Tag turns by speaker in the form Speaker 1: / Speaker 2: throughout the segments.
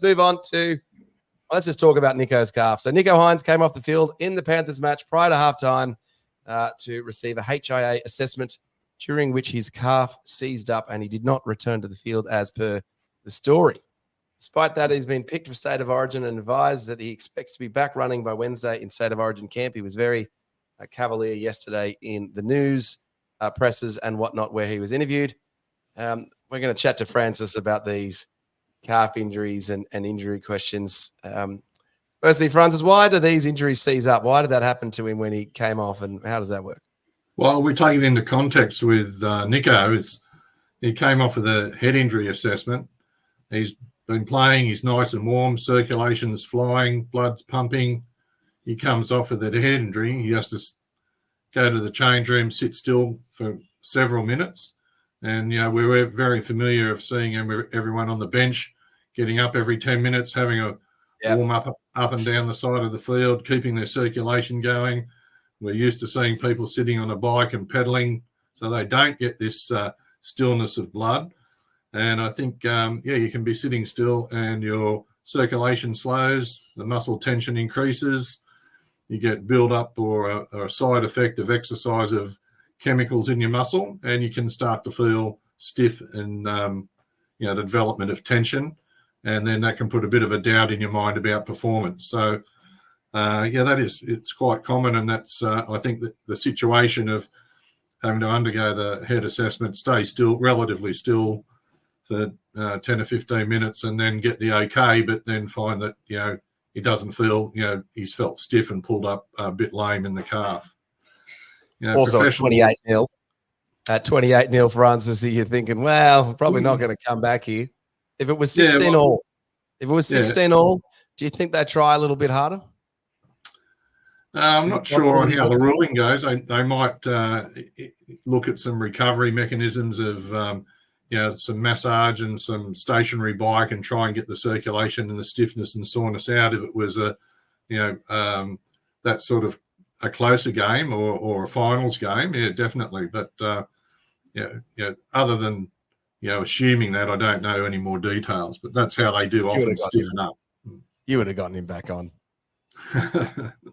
Speaker 1: move on to, let's just talk about Nicho's calf. So Nicho Hynes came off the field in the Panthers match prior to halftime to receive a HIA assessment, during which his calf seized up and he did not return to the field as per the story. Despite that, he's been picked for State of Origin and advised that he expects to be back running by Wednesday in State of Origin camp. He was very cavalier yesterday in the news presses and whatnot where he was interviewed. We're going to chat to Francis about these calf injuries and injury questions. Firstly, Francis, why do these injuries seize up? Why did that happen to him when he came off, and how does that work?
Speaker 2: Well, we take it into context with Nicho. He came off with a head injury assessment. He's been playing. He's nice and warm. Circulation's flying. Blood's pumping. He comes off with a head injury. He has to go to the change room, sit still for several minutes. And, we were very familiar of seeing everyone on the bench getting up every 10 minutes, having a warm up and down the side of the field, keeping their circulation going. We're used to seeing people sitting on a bike and pedaling so they don't get this stillness of blood. And I think, you can be sitting still and your circulation slows, the muscle tension increases, you get build up or a side effect of exercise of chemicals in your muscle, and you can start to feel stiff and, the development of tension. And then that can put a bit of a doubt in your mind about performance. So, it's quite common. And that's, I think, that the situation of having to undergo the head assessment, stay still, relatively still for 10 or 15 minutes and then get the okay, but then find that, he doesn't feel, he's felt stiff and pulled up a bit lame in the calf.
Speaker 1: Also, 28-0. At 28-0 Francis, you're thinking, well, probably not going to come back here. If it was 16 all, do you think they try a little bit harder?
Speaker 2: I'm not sure how the ruling goes. They might look at some recovery mechanisms of, some massage and some stationary bike and try and get the circulation and the stiffness and soreness out. If it was that sort of a closer game or a finals game, definitely. But other than assuming that, I don't know any more details. But that's how they do often stiffen up.
Speaker 1: You would have gotten him back on.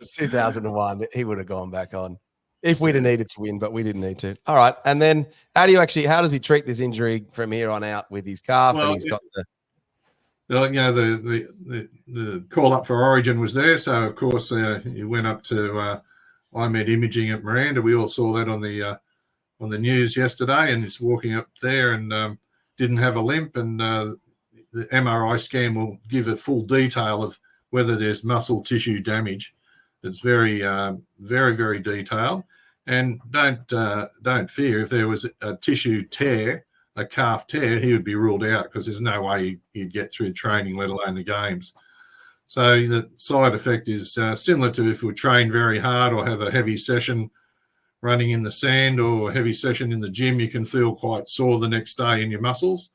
Speaker 1: 2001, he would have gone back on if we'd have needed to win, but we didn't need to. All right, and then how does he treat this injury from here on out with his calf?
Speaker 2: Well,
Speaker 1: and he's got
Speaker 2: the call up for Origin was there, so of course he went up to IMED imaging at Miranda. We all saw that on the news yesterday, and he's walking up there and didn't have a limp, and the MRI scan will give a full detail of whether there's muscle tissue damage. It's very, very, very detailed. And don't fear, if there was a tissue tear, a calf tear, he would be ruled out because there's no way he'd get through training, let alone the games. So the side effect is similar to if we train very hard or have a heavy session running in the sand or a heavy session in the gym, you can feel quite sore the next day in your muscles.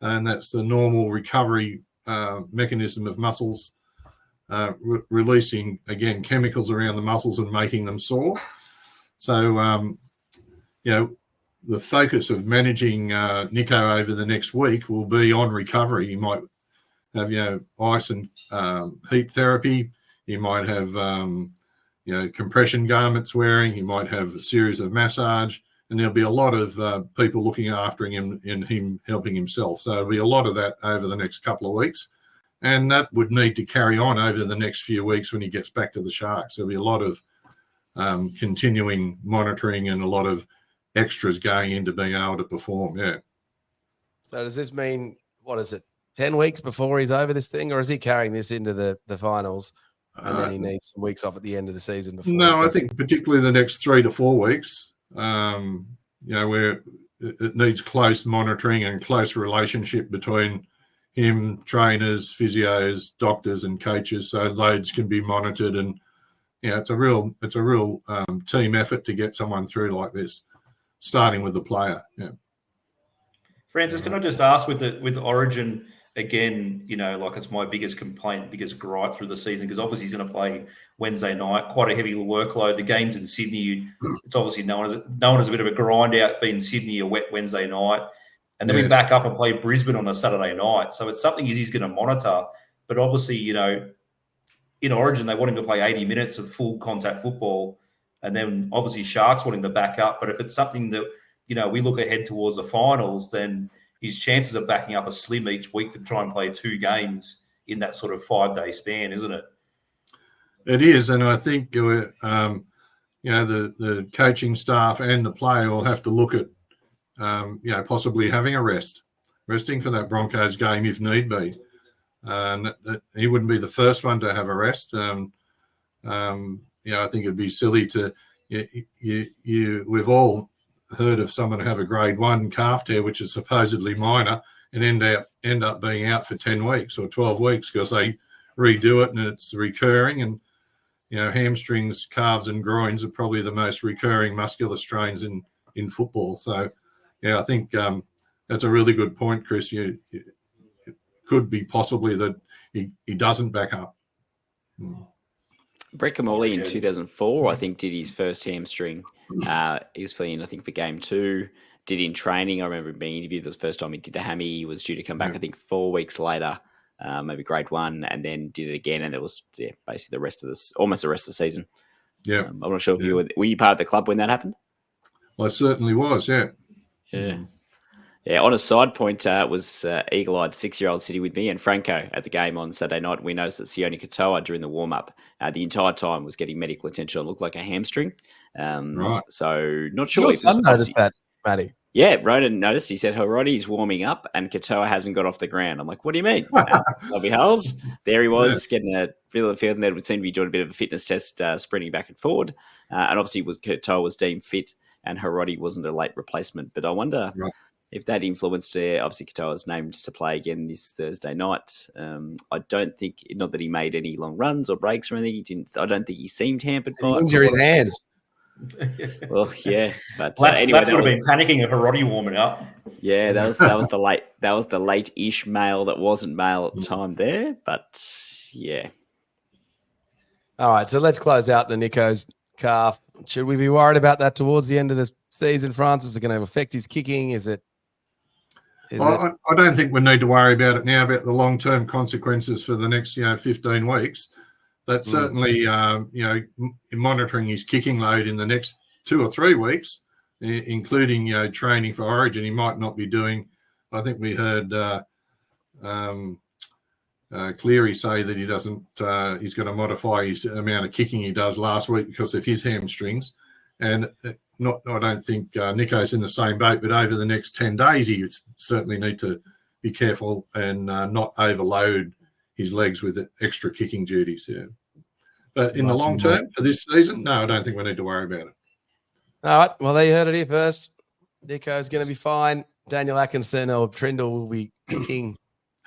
Speaker 2: And that's the normal recovery mechanism of muscles releasing, again, chemicals around the muscles and making them sore. So, the focus of managing Nicho over the next week will be on recovery. He might have, ice and heat therapy. He might have, compression garments wearing. He might have a series of massage. And there'll be a lot of people looking after him and him helping himself. So there'll be a lot of that over the next couple of weeks. And that would need to carry on over the next few weeks when he gets back to the Sharks. There'll be a lot of continuing monitoring and a lot of extras going into being able to perform,
Speaker 1: So does this mean, 10 weeks before he's over this thing, or is he carrying this into the finals and then he needs some weeks off at the end of the season before?
Speaker 2: No, I think particularly the next 3 to 4 weeks, where it needs close monitoring and close relationship between him, trainers, physios, doctors, and coaches, so loads can be monitored. And it's a real team effort to get someone through like this, starting with the player.
Speaker 3: Francis, can I just ask with Origin again? It's my biggest complaint, biggest gripe through the season, because obviously he's going to play Wednesday night, quite a heavy workload. The game's in Sydney. It's obviously known as a bit of a grind out being Sydney, a wet Wednesday night. And then we back up and play Brisbane on a Saturday night. So it's something he's going to monitor. But obviously, you know, in Origin, they want him to play 80 minutes of full contact football. And then obviously Sharks want him to back up. But if it's something that, you know, we look ahead towards the finals, then his chances of backing up are slim each week to try and play 2 games in that sort of 5-day span, isn't it?
Speaker 2: It is. And I think, you know, the coaching staff and the player will have to look at, you know, possibly having a resting for that Broncos game if need be. He wouldn't be the first one to have a rest. You know, I think it'd be silly to we've all heard of someone have a grade 1 calf tear, which is supposedly minor, and end up being out for 10 weeks or 12 weeks because they redo it and it's recurring. And you know, hamstrings, calves, and groins are probably the most recurring muscular strains in football. So, yeah, I think that's a really good point, Chris. It could be possibly that he doesn't back up.
Speaker 4: Brett Kamali in 2004, I think, did his first hamstring. He was filling in, I think, for game 2. Did in training. I remember being interviewed. This first time he did a hammy. He was due to come back, I think, 4 weeks later, maybe grade 1, and then did it again. And it was basically almost the rest of the season.
Speaker 2: Yeah,
Speaker 4: I'm not sure if you were you part of the club when that happened.
Speaker 2: Well, I certainly was. Yeah.
Speaker 4: Yeah, on a side point, was eagle-eyed 6-year-old sitting with me and Franco at the game on Saturday night. We noticed that Sione Katoa during the warm-up the entire time was getting medical attention. It looked like a hamstring.
Speaker 2: Right.
Speaker 4: So not sure.
Speaker 1: Your son noticed that, Matty.
Speaker 4: Yeah, Ronan noticed. He said, Harodi's warming up and Katoa hasn't got off the ground. I'm like, what do you mean? Lo behold, there he was getting a feel of the field, and then would seem to be doing a bit of a fitness test, sprinting back and forward. And obviously Katoa was deemed fit and Harodi wasn't a late replacement. But I wonder... Right. If that influenced, obviously Katoa's named to play again this Thursday night. I don't think, not that he made any long runs or breaks or anything. I don't think he seemed hampered by it.
Speaker 1: Injured his hands.
Speaker 4: Well, yeah, but
Speaker 3: anyway, that would have been panicking if Harodi warming up.
Speaker 4: Yeah, that was the late-ish male that wasn't male at the time there. But yeah.
Speaker 1: All right, so let's close out the Nicho's calf. Should we be worried about that towards the end of the season, Francis? Is it going to affect his kicking?
Speaker 2: I don't think we need to worry about it now, about the long-term consequences for the next, 15 weeks. But certainly, monitoring his kicking load in the next 2 or 3 weeks, including, training for Origin, he might not be doing. I think we heard Cleary say that he doesn't. He's going to modify his amount of kicking he does last week because of his hamstrings, and I don't think Nicho's in the same boat. But over the next 10 days, he would certainly need to be careful and not overload his legs with extra kicking duties. Yeah, but in the long term for this season, no, I don't think we need to worry about it.
Speaker 1: All right. Well, there you heard it here first. Nicho's going to be fine. Daniel Atkinson or Trindle will be kicking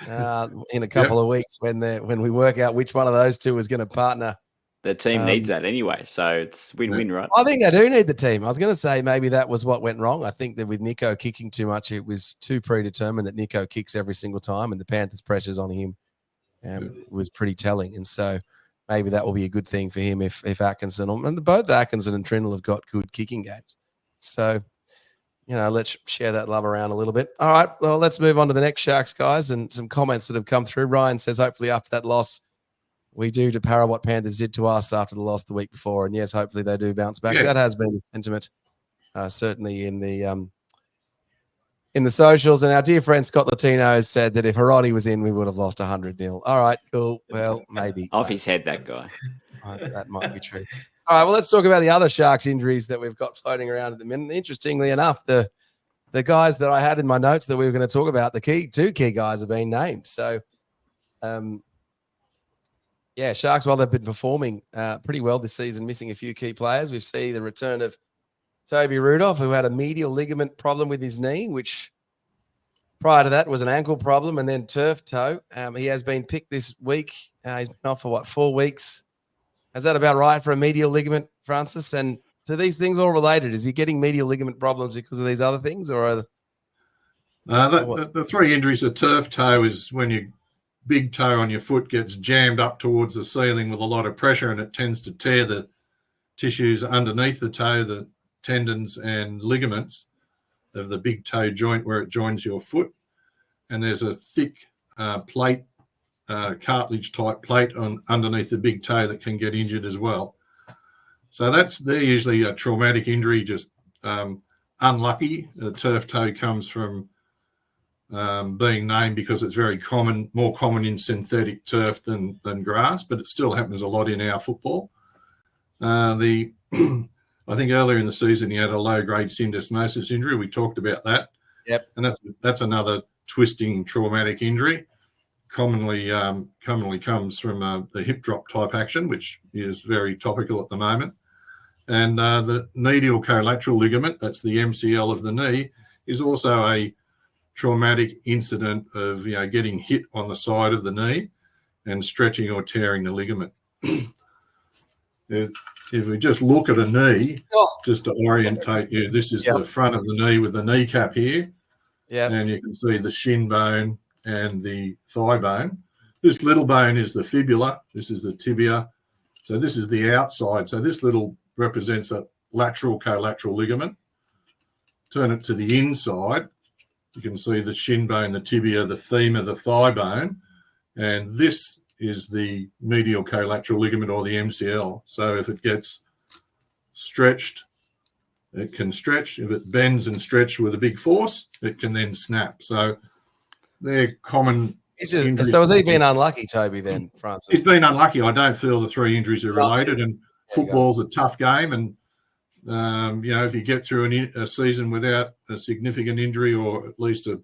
Speaker 1: in a couple of weeks when we work out which one of those two is going to partner.
Speaker 4: The team needs that anyway, so it's win-win, right?
Speaker 1: I think they do need the team. I was going to say maybe that was what went wrong. I think that with Nicho kicking too much, it was too predetermined that Nicho kicks every single time, and the Panthers' pressures on him was pretty telling. And so maybe that will be a good thing for him if Atkinson, and both Atkinson and Trindle have got good kicking games. So, let's share that love around a little bit. All right, well, let's move on to the next Sharks, guys, and some comments that have come through. Ryan says, hopefully after that loss, we do to para what Panthers did to us after the loss the week before. And yes, hopefully they do bounce back. Yeah. That has been the sentiment, certainly in the socials. And our dear friend Scott Latino said that if Harodi was in, we would have lost 100-0. All right, cool. Well, maybe.
Speaker 4: Off his head, that guy.
Speaker 1: That might be true. All right, well, let's talk about the other Sharks injuries that we've got floating around at the minute. Interestingly enough, the guys that I had in my notes that we were going to talk about, two key guys have been named. So, yeah, Sharks, while they've been performing pretty well this season, missing a few key players, we've seen the return of Toby Rudolf, who had a medial ligament problem with his knee, which prior to that was an ankle problem, and then turf toe. He has been picked this week. He's been off for, 4 weeks? Is that about right for a medial ligament, Francis? And do these things all related? Is he getting medial ligament problems because of these other things? Or
Speaker 2: the 3 injuries, a turf toe is when your big toe on your foot gets jammed up towards the ceiling with a lot of pressure, and it tends to tear the tissues underneath the toe, the tendons and ligaments. of the big toe joint where it joins your foot. And there's a thick plate, cartilage type plate underneath the big toe that can get injured as well. So they're usually a traumatic injury, just unlucky. The turf toe comes from being named because it's more common in synthetic turf than grass, but it still happens a lot in our football. I think earlier in the season he had a low-grade syndesmosis injury. We talked about that.
Speaker 1: Yep.
Speaker 2: And that's another twisting traumatic injury. Commonly comes from the hip drop type action, which is very topical at the moment. And the medial collateral ligament, that's the MCL of the knee, is also a traumatic incident of getting hit on the side of the knee and stretching or tearing the ligament. If we just look at a knee, just to orientate you, this is the front of the knee with the kneecap here. Yeah. And you can see the shin bone and the thigh bone. This little bone is the fibula. This is the tibia. So this is the outside. So this little represents a lateral collateral ligament. Turn it to the inside. You can see the shin bone, the tibia, the femur, the thigh bone. And this is the medial collateral ligament, or the MCL. So if it gets stretched, it can stretch. If it bends and stretches with a big force, it can then snap. So they're common.
Speaker 1: So has he been unlucky, Toby, then, Francis?
Speaker 2: He's been unlucky. I don't feel the three injuries are related. And football's a tough game. And, if you get through a season without a significant injury, or at least a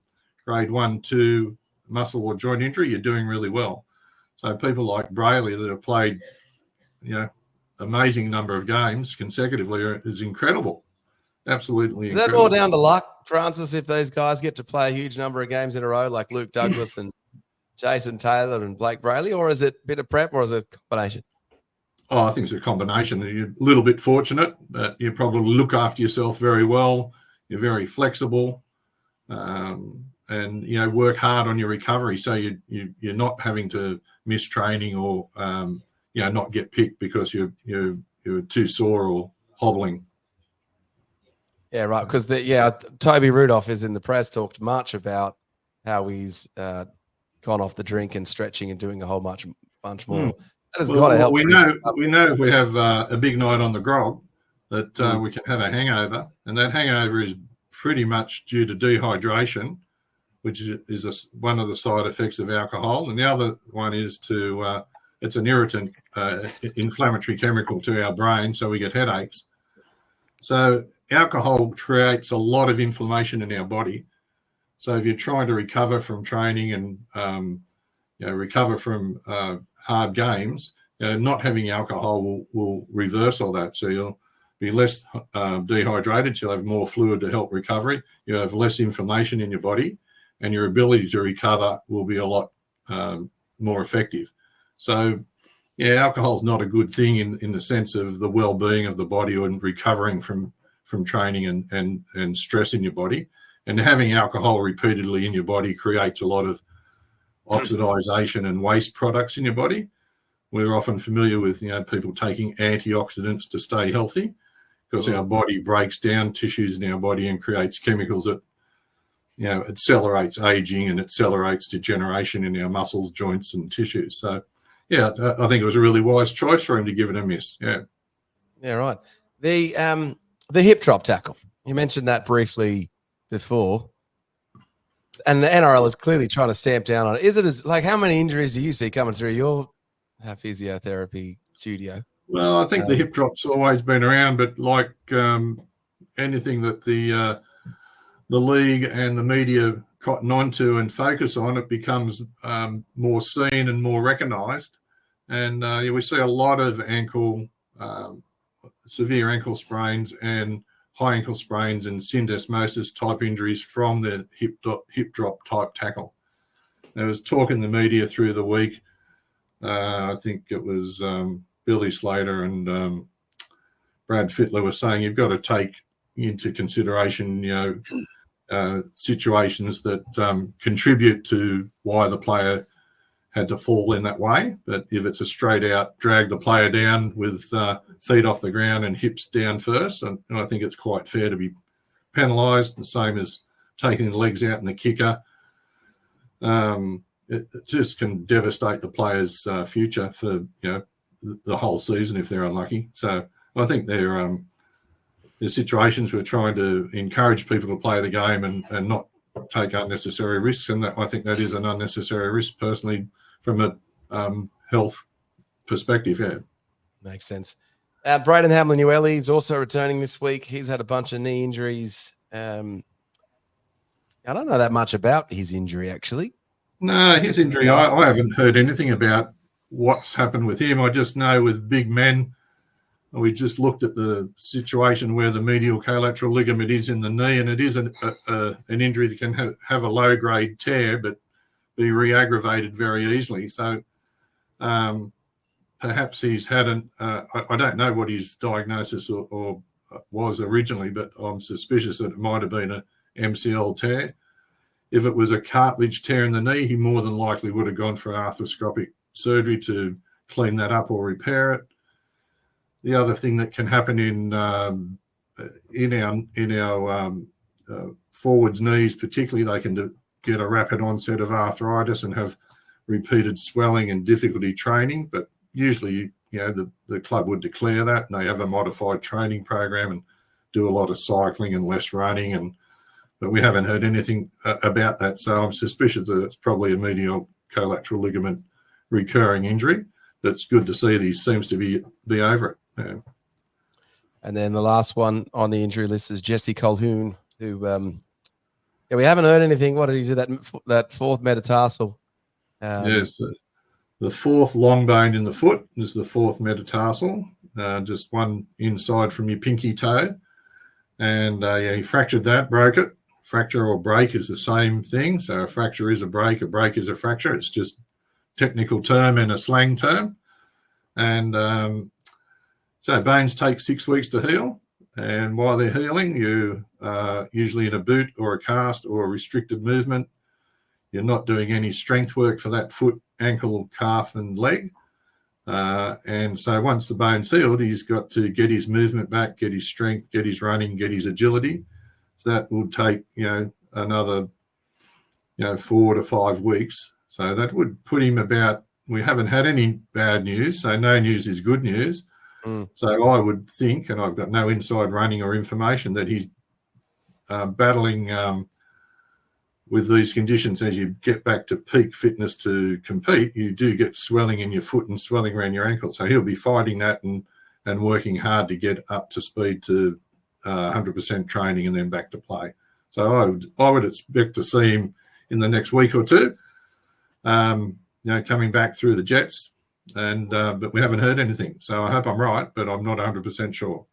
Speaker 2: grade 1, 2 muscle or joint injury, you're doing really well. So people like Brayley that have played, amazing number of games consecutively is incredible. Absolutely incredible.
Speaker 1: Is that more down to luck, Francis, if those guys get to play a huge number of games in a row, like Luke Douglas and Jason Taylor and Blake Brayley, or is it a bit of prep, or is it a combination?
Speaker 2: Oh, I think it's a combination. You're a little bit fortunate, but you probably look after yourself very well. You're very flexible, and work hard on your recovery, so you're not having to miss training or not get picked because you're too sore or hobbling.
Speaker 1: Yeah, right. Because Toby Rudolf is in the press, talked much about how he's gone off the drink and stretching and doing a whole bunch more. That has got to help.
Speaker 2: We know if we have a big night on the grog that we can have a hangover, and that hangover is pretty much due to dehydration, which is one of the side effects of alcohol, and the other one is it's an irritant, inflammatory chemical to our brain, so we get headaches. So alcohol creates a lot of inflammation in our body. So if you're trying to recover from training and recover from hard games, not having alcohol will reverse all that. So you'll be less dehydrated. You'll have more fluid to help recovery. You'll have less inflammation in your body, and your ability to recover will be a lot more effective. So, alcohol is not a good thing in the sense of the well-being of the body and recovering from training and stress in your body. And having alcohol repeatedly in your body creates a lot of oxidization and waste products in your body. We're often familiar with people taking antioxidants to stay healthy, because our body breaks down tissues in our body and creates chemicals that accelerates aging and accelerates degeneration in our muscles, joints, and tissues. So, I think it was a really wise choice for him to give it a miss. Yeah.
Speaker 1: Yeah, right. The hip drop tackle, you mentioned that briefly before, and the NRL is clearly trying to stamp down on it. Is it how many injuries do you see coming through your physiotherapy studio?
Speaker 2: Well, I think the hip drop's always been around, but like anything that the league and the media cotton onto and focus on, it becomes more seen and more recognised. And we see a lot of severe ankle sprains and high ankle sprains and syndesmosis type injuries from the hip drop type tackle. There was talk in the media through the week. I think it was Billy Slater and Brad Fittler were saying you've got to take into consideration, situations that contribute to why the player had to fall in that way. But if it's a straight out drag the player down with feet off the ground and hips down first, and I think it's quite fair to be penalised, the same as taking the legs out in the kicker. It just can devastate the player's future for the whole season if they're unlucky. So I think they're situations we're trying to encourage people to play the game and not take unnecessary risks, and I think that is an unnecessary risk personally from a health perspective. Yeah,
Speaker 1: makes sense. Braden Hamlin-Uele is also returning this week. He's had a bunch of knee injuries. I don't know that much about his injury, actually.
Speaker 2: No, his injury, I haven't heard anything about what's happened with him. I just know with big men, we just looked at the situation where the medial collateral ligament is in the knee, and it is an injury that can have a low-grade tear but be re-aggravated very easily. So perhaps he's had I don't know what his diagnosis or was originally, but I'm suspicious that it might have been an MCL tear. If it was a cartilage tear in the knee, he more than likely would have gone for arthroscopic surgery to clean that up or repair it. The other thing that can happen in our forwards knees, particularly, they can get a rapid onset of arthritis and have repeated swelling and difficulty training. But usually, the club would declare that, and they have a modified training program and do a lot of cycling and less running. But we haven't heard anything about that, so I'm suspicious that it's probably a medial collateral ligament recurring injury. That's good to see that he seems to be over it. Yeah.
Speaker 1: And then the last one on the injury list is Jesse Colquhoun, who we haven't heard anything. What did he do? That fourth metatarsal.
Speaker 2: Yes, the fourth long bone in the foot is the fourth metatarsal, just one inside from your pinky toe. And he fractured that, broke it. Fracture or break is the same thing. So a fracture is a break is a fracture. It's just technical term and a slang term. And so bones take 6 weeks to heal. And while they're healing, you usually in a boot or a cast or a restricted movement. You're not doing any strength work for that foot, ankle, calf, and leg. And so once the bone's healed, he's got to get his movement back, get his strength, get his running, get his agility. So that will take, another, 4 to 5 weeks. So that would put him about, we haven't had any bad news, so no news is good news. So I would think, and I've got no inside running or information, that he's battling with these conditions. As you get back to peak fitness to compete, you do get swelling in your foot and swelling around your ankle. So he'll be fighting that and working hard to get up to speed to 100% training and then back to play. So I would expect to see him in the next week or two, coming back through the Jets. But we haven't heard anything. So I hope I'm right, but I'm not 100% sure.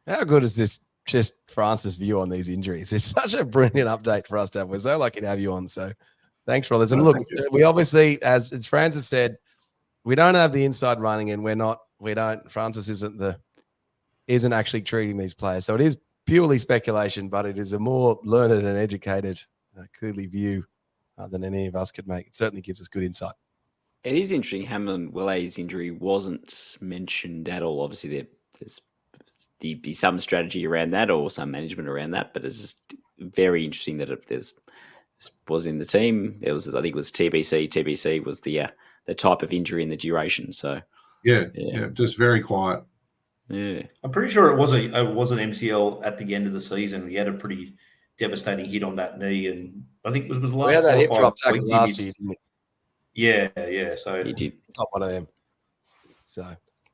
Speaker 1: How good is this just Francis' view on these injuries? It's such a brilliant update for us to have. We're so lucky to have you on. So thanks for all this. And look, we obviously, as Francis said, we don't have the inside running, and Francis isn't actually treating these players. So it is purely speculation, but it is a more learned and educated, clearly view than any of us could make. It certainly gives us good insight.
Speaker 4: It is interesting. Hamlin-Uele's injury wasn't mentioned at all. Obviously, there's be some strategy around that or some management around that, but it's just very interesting that this was in the team. I think it was TBC. TBC was the type of injury and the duration. So
Speaker 2: yeah, just very quiet.
Speaker 4: Yeah,
Speaker 3: I'm pretty sure it was an MCL at the end of the season. He had a pretty devastating hit on that knee, and I think it was the last.
Speaker 1: We had that hip drop tackle last year, didn't we?
Speaker 3: Yeah. So
Speaker 4: he did.
Speaker 1: Not one of them. So,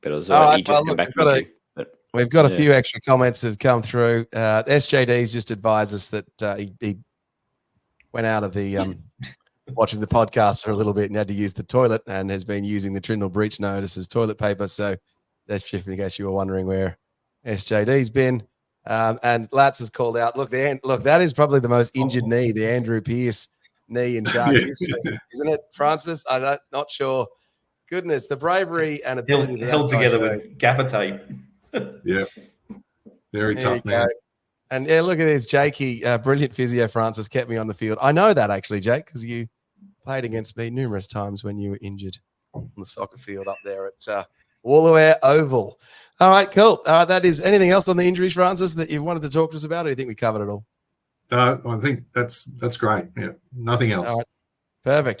Speaker 4: but it was
Speaker 1: he
Speaker 4: just come back from it.
Speaker 1: We've got a few extra comments that have come through. SJD's just advised us that he went out of the watching the podcast for a little bit and had to use the toilet and has been using the Trindle breach notice as toilet paper. So that's just in case you were wondering where SJD's been. And Lats has called out, look, that is probably the most injured knee, the Andrew Pearce knee in Sharks history, isn't it, Francis? I'm not sure. Goodness, the bravery and ability
Speaker 3: held together with gaffer tape.
Speaker 2: Yeah, very tough man.
Speaker 1: And look at this, Jakey, brilliant physio. Francis kept me on the field. I know that actually, Jake, because you played against me numerous times when you were injured on the soccer field up there at Woolooware Oval. All right, cool. That is anything else on the injuries, Francis, that you wanted to talk to us about, or do you think we covered it all?
Speaker 2: I think that's great. Yeah, nothing else.
Speaker 1: All right, perfect.